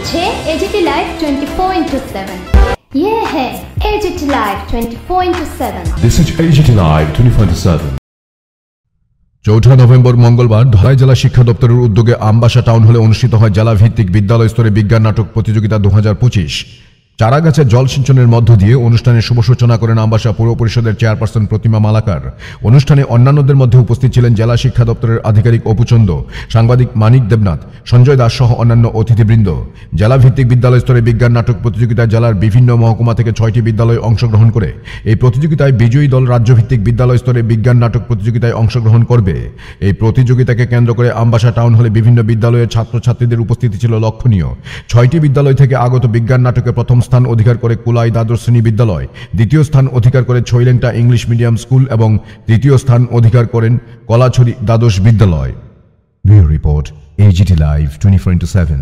হচ্ছে AGT live 24/7। ये है AGT live 24/7। This is AGT live 24/7। 4 November মঙ্গলবার ধলাই জেলা শিক্ষা দপ্তরের উদ্যোগে আমবাসা টাউন হলে অনুষ্ঠিত হয় জেলা ভিত্তিক বিদ্যালয় স্তরে বিজ্ঞান নাটক প্রতিযোগিতা 2025। চারাগাছে জলসিঞ্চনের মধ্য দিয়ে অনুষ্ঠানের শুভ সূচনা করেন আমবাসা পৌর পরিষদের চেয়ারপারসন প্রতিমা মালাকার। অনুষ্ঠানে অন্যান্যদের মধ্যে উপস্থিত ছিলেন জেলা শিক্ষা দপ্তরের আধিকারিক অপুচন্দ, সাংবাদিক মানিক দেবনাথ, সঞ্জয় দাস সহ অন্যান্য অতিথিবৃন্দ। জেলা ভিত্তিক বিদ্যালয় স্তরে বিজ্ঞান নাটক প্রতিযোগিতায় জেলার বিভিন্ন মহকুমা থেকে 6টি বিদ্যালয় অংশগ্রহণ করে এই প্রতিযোগিতায় বিজয়ী দল রাজ্যভিত্তিক বিদ্যালয় স্তরে বিজ্ঞান নাটক প্রতিযোগিতায় অংশগ্রহণ করবে। এই প্রতিযোগিতাকে কেন্দ্র করে আমবাসা টাউন হলে বিভিন্ন বিদ্যালয়ের ছাত্রছাত্রীদের উপস্থিতি ছিল লক্ষণীয়। 6টি বিদ্যালয় থেকে আগত বিজ্ঞান নাটকে প্রথম স্থান অধিকার করে কুলাই দ্বাদশ শ্রেণী বিদ্যালয়, দ্বিতীয় স্থান অধিকার করে ছৈলেংটা ইংলিশ মিডিয়াম স্কুল এবং তৃতীয় স্থান অধিকার করেন কলাছড়ি দ্বাদশ বিদ্যালয়। Bureau report, AGT live 24/7।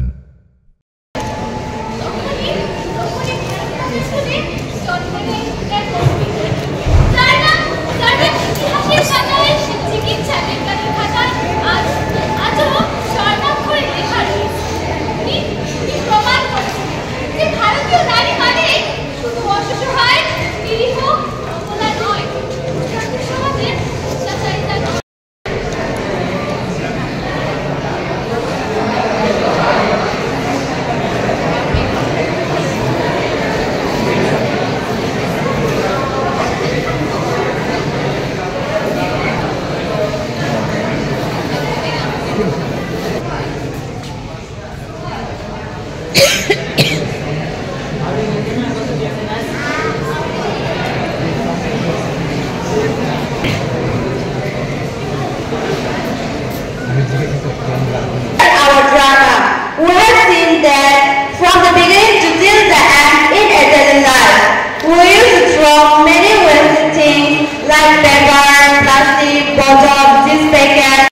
Our drama, we have seen that from the beginning to till the end in a daily life, we used to throw many waste things like paper, plastic, bottles, this packet.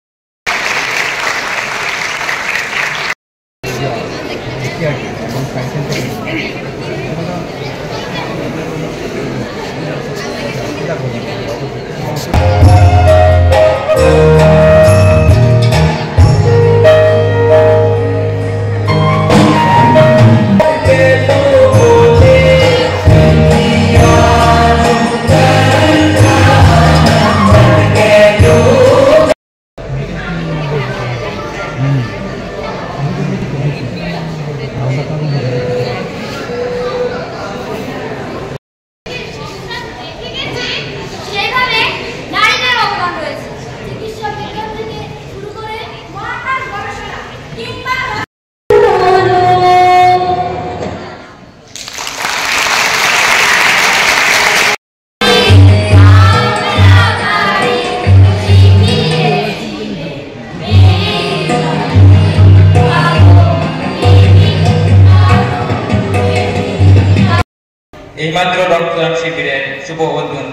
এইমাত্র রক্তদান শিবিরের শুভ উদ্বোধন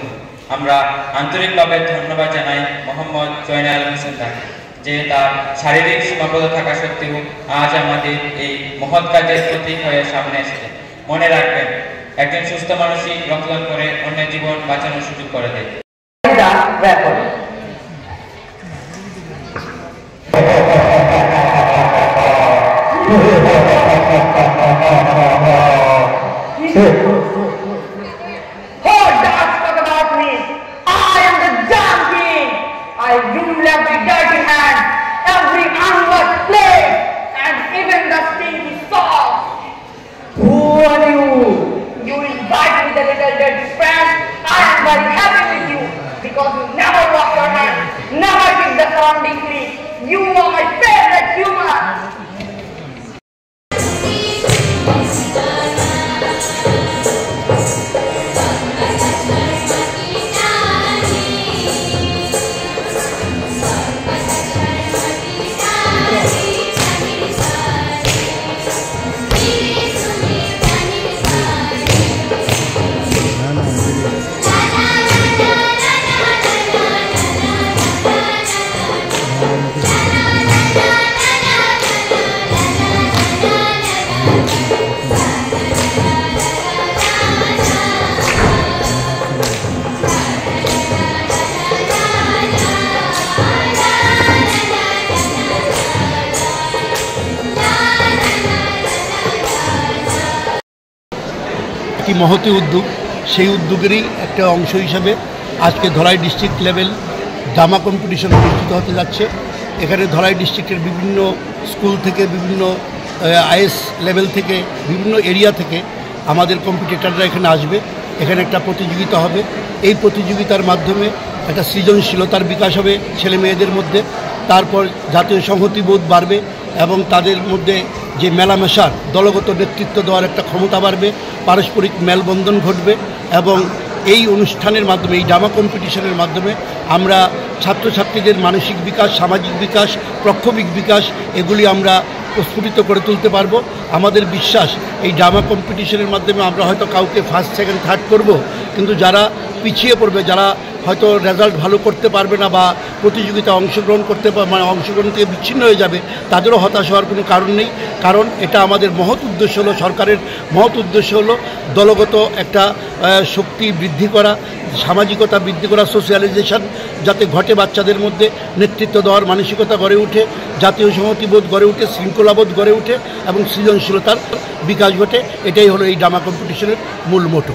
আমরা আন্তরিকভাবে ধন্যবাদ জানাই মোহাম্মদ জয়নাল হোসেনকে, যে তার শারীরিক সীমাবদ্ধ থাকা সত্ত্বেও আজ আমাদের এই মহৎ কাজের প্রতীক হয়ে সামনে এসেছে। মনে রাখবেন, একজন সুস্থ মানুষই রক্তদান করে অন্যের জীবন বাঁচানোর সুযোগ করে দেয়। I rule every dirty hand, every unwashed plate, and even the stinky sauce. Who are you? You invite me the little dirty friend. I am very happy with you because you never wash your hands, never keep the surrounding clean. You are my favorite human. একটি মহতী উদ্যোগ। সেই উদ্যোগেরই একটা অংশ হিসাবে আজকে Dhalai district level drama competition অনুষ্ঠিত হতে যাচ্ছে। এখানে ধলাই ডিস্ট্রিক্টের বিভিন্ন স্কুল থেকে, বিভিন্ন আইএস লেভেল থেকে, বিভিন্ন এরিয়া থেকে আমাদের কম্পিটিটররা এখানে আসবে। এখানে একটা প্রতিযোগিতা হবে। এই প্রতিযোগিতার মাধ্যমে একটা সৃজনশীলতার বিকাশ হবে ছেলে মেয়েদের মধ্যে। তারপর জাতীয় সংহতিবোধ বাড়বে এবং তাদের মধ্যে যে মেলামেশার, দলগত নেতৃত্ব দেওয়ার একটা ক্ষমতা বাড়বে, পারস্পরিক মেলবন্ধন ঘটবে। এবং এই অনুষ্ঠানের মাধ্যমে, এই ড্রামা কম্পিটিশনের মাধ্যমে আমরা ছাত্রছাত্রীদের মানসিক বিকাশ, সামাজিক বিকাশ, প্রক্ষোভিক বিকাশ এগুলি আমরা প্রস্ফুটিত করে তুলতে পারবো। আমাদের বিশ্বাস এই ড্রামা কম্পিটিশনের মাধ্যমে আমরা হয়তো কাউকে ফার্স্ট, সেকেন্ড, থার্ড করব, কিন্তু যারা পিছিয়ে পড়বে, যারা হয়তো রেজাল্ট ভালো করতে পারবে না বা প্রতিযোগিতায় অংশগ্রহণ অংশগ্রহণ থেকে বিচ্ছিন্ন হয়ে যাবে, তাদেরও হতাশ হওয়ার কোনো কারণ নেই। কারণ এটা আমাদের মহৎ উদ্দেশ্য হলো, সরকারের মহৎ উদ্দেশ্য হলো দলগত একটা শক্তি বৃদ্ধি করা, সামাজিকতা বৃদ্ধি করা, সোশ্যালাইজেশন যাতে ঘটে, বাচ্চাদের মধ্যে নেতৃত্ব দেওয়ার মানসিকতা গড়ে ওঠে, জাতীয় সংহতিবোধ গড়ে ওঠে, শৃঙ্খলাবোধ গড়ে ওঠে এবং সৃজনশীলতার বিকাশ ঘটে। এটাই হলো এই ড্রামা কম্পিটিশনের মূল মোটো।